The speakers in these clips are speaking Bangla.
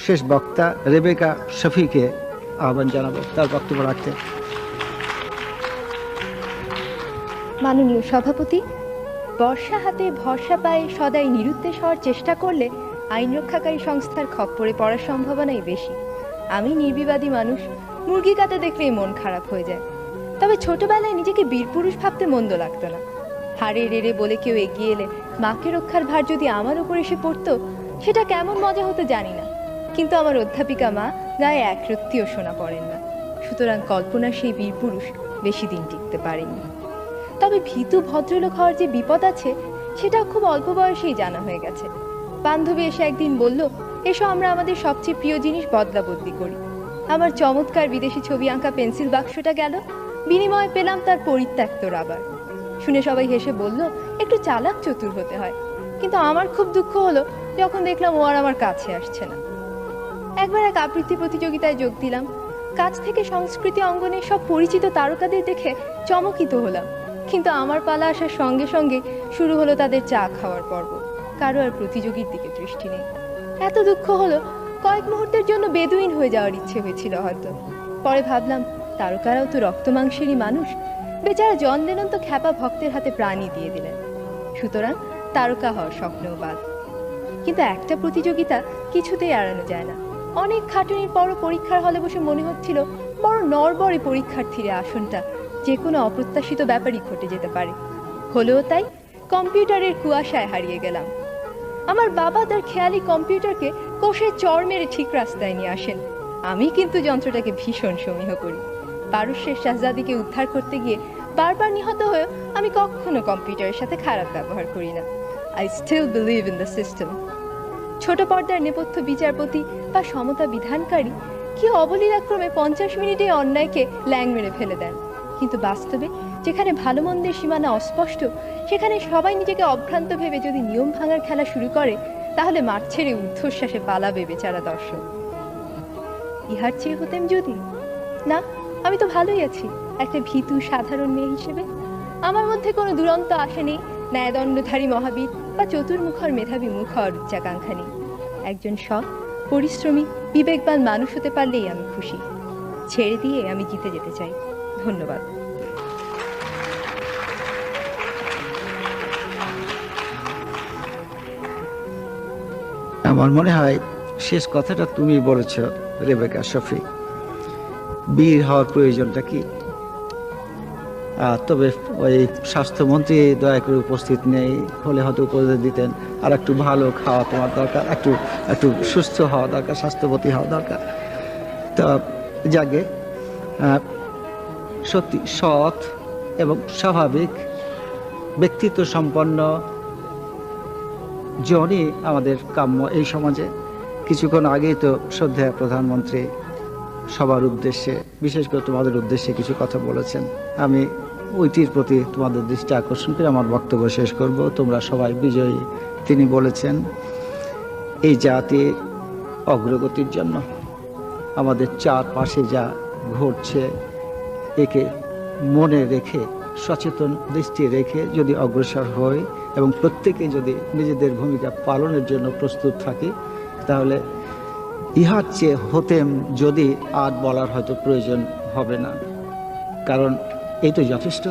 শেষ বক্তা রেবেকা শফিকে আহ্বান জানাবো তার বক্তব্য রাখতে। মাননীয় সভাপতি, বর্ষা হাতে ভরসা পায়ে সদাই নিরুদ্দেশ হওয়ার চেষ্টা করলে আইন রক্ষাকারী সংস্থার খপ্পরে পড়ার সম্ভাবনাই বেশি। আমি নির্বিবাদী মানুষ, মুরগি কাটা দেখলেই মন খারাপ হয়ে যায়। তবে ছোটবেলায় নিজেকে বীরপুরুষ ভাবতে মন্দ লাগতো না। হাড়ে রেড়ে বলে কেউ এগিয়ে এলে মাকে রক্ষার ভার যদি আমার উপর এসে পড়তো, সেটা কেমন মজা হতো জানি না। কিন্তু আমার অধ্যাপিকা মা গায়ে এক রত্তিও সোনা পড়েন না, সুতরাং কল্পনার সেই বীরপুরুষ বেশি দিন টিকতে পারেনি। তবে ভীতু ভদ্রলোক হওয়ার যে বিপদ আছে, সেটা খুব অল্প বয়সেই জানা হয়ে গেছে। বান্ধবী এসে একদিন বলল, এসো আমরা আমাদের সবচেয়ে প্রিয় জিনিস বদলা বদলি করি। আমার চমৎকার বিদেশি ছবি আঁকা পেন্সিল বাক্সটা গেল, বিনিময়ে পেলাম তার পরিত্যক্ত রাবার। শুনে সবাই হেসে বলল, একটু চালাক চতুর হতে হয়। কিন্তু আমার খুব দুঃখ হলো যখন দেখলাম ও আর আমার কাছে আসছে না। একবার এক আবৃত্তি প্রতিযোগিতায় যোগ দিলাম। কাছ থেকে সংস্কৃতি অঙ্গনে সব পরিচিত তারকাদের দেখে চমকিত হলাম। কিন্তু আমার পালা আসার সঙ্গে সঙ্গে শুরু হলো তাদের চা খাওয়ার পর্ব। কারো আর প্রতিযোগীর দিকে দৃষ্টি নেই। এত দুঃখ হলো, কয়েক মুহূর্তের জন্য বেদুইন হয়ে যাওয়ার ইচ্ছে হয়েছিল হয়তো। পরে ভাবলাম, তারকারাও তো রক্ত মাংসেরই মানুষ। বেচারা জন লেনন তো খ্যাপা ভক্তের হাতে প্রাণই দিয়ে দিলেন। সুতরাং তারকা হওয়ার স্বপ্নও বাদ। কিন্তু একটা প্রতিযোগিতা কিছুতেই এড়ানো যায় না। অনেক খাটুনির পরও পরীক্ষার হলে বসে মনে হচ্ছিল, বড় নড়বড়ে পরীক্ষার্থীর আসনটা, যে কোনো অপ্রত্যাশিত ব্যাপারই ঘটে যেতে পারে। হলেও তাই, কম্পিউটারের কুয়াশায় হারিয়ে গেলাম। আমার বাবা তার খেয়ালি কম্পিউটারকে কষে চড় মেরে ঠিক রাস্তায় নিয়ে আসেন। আমি কিন্তু যন্ত্রটাকে ভীষণ সমীহ করি। পারস্যের শাহজাদিকে উদ্ধার করতে গিয়ে বারবার নিহত হয়েও আমি কখনো কম্পিউটারের সাথে খারাপ ব্যবহার করি না। I still believe in the system. ছোট পর্দার নেপথ্য বিচারপতি বা সমতা বিধানকারী কি অবলীলাক্রমে 50 মিনিটে অন্যায়কে ল্যাং মেরে ফেলে দেন। কিন্তু বাস্তবে যেখানে ভালো মন্দের সীমানা অস্পষ্ট, সেখানে সবাই নিজেকে অভ্রান্ত ভেবে যদি নিয়ম ভাঙার খেলা শুরু করে, তাহলে মাঠ ছেড়ে ঊর্ধ্বশ্বাসে পালাবে বেচারা দর্শক। ইহার চেয়ে হতেম যদি না, আমি তো ভালোই আছি একটা ভীতু সাধারণ মেয়ে হিসেবে। আমার মধ্যে কোনো দুরন্ত আশা নেই, ন্যায়দণ্ডধারী মহাবীর বা চতুর্মুখর মেধাবী মুখ হওয়ার উচ্চাকাঙ্ক্ষা নেই। একজন সৎ, পরিশ্রমী, বিবেকবান মানুষ হতে পারলেই আমি খুশি। ছেড়ে দিয়ে আমি জিতে যেতে চাই। ধন্যবাদ। আমার মনে হয় শেষ কথাটা তুমি বলেছ রেবেকা শফি। বীর হওয়ার প্রয়োজনটা কি? তবে ওই স্বাস্থ্যমন্ত্রী দয়া করে উপস্থিত নেই হলে হয়তো উপদেশ দিতেন, আর একটু ভালো খাওয়া তোমার দরকার, একটু একটু সুস্থ হওয়া দরকার, স্বাস্থ্যবতী হওয়া দরকার। তা জাগে সত্যি সৎ এবং স্বাভাবিক ব্যক্তিত্ব সম্পন্ন জনই আমাদের কাম্য এই সমাজে। কিছুক্ষণ আগেই তো শ্রদ্ধেয় প্রধানমন্ত্রী সবার উদ্দেশ্যে, বিশেষ করে তোমাদের উদ্দেশ্যে কিছু কথা বলেছেন। আমি ওইটির প্রতি তোমাদের দৃষ্টি আকর্ষণ করে আমার বক্তব্য শেষ করব। তোমরা সবাই বিজয়ী। তিনি বলেছেন, এই জাতি অগ্রগতির জন্য আমাদের চারপাশে যা ঘটছে একে মনে রেখে, সচেতন দৃষ্টি রেখে যদি অগ্রসর হই এবং প্রত্যেকে যদি নিজেদের ভূমিকা পালনের জন্য প্রস্তুত থাকি, তাহলে ইহার চেয়ে হতেম যদি আর বলার হয়তো প্রয়োজন হবে না। কারণ এই তো যথেষ্ট।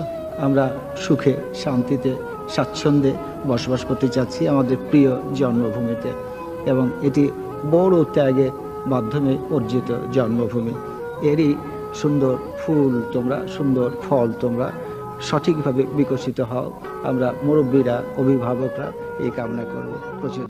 আমরা সুখে শান্তিতে স্বাচ্ছন্দ্যে বসবাস করতে চাচ্ছি আমাদের প্রিয় জন্মভূমিতে, এবং এটি বড় ত্যাগের মাধ্যমে অর্জিত জন্মভূমি। এরই সুন্দর ফুল তোমরা, সুন্দর ফল তোমরা সঠিকভাবে বিকশিত হও। আমরা মুরব্বীরা, অভিভাবকরা এই কামনা করব। প্রচুর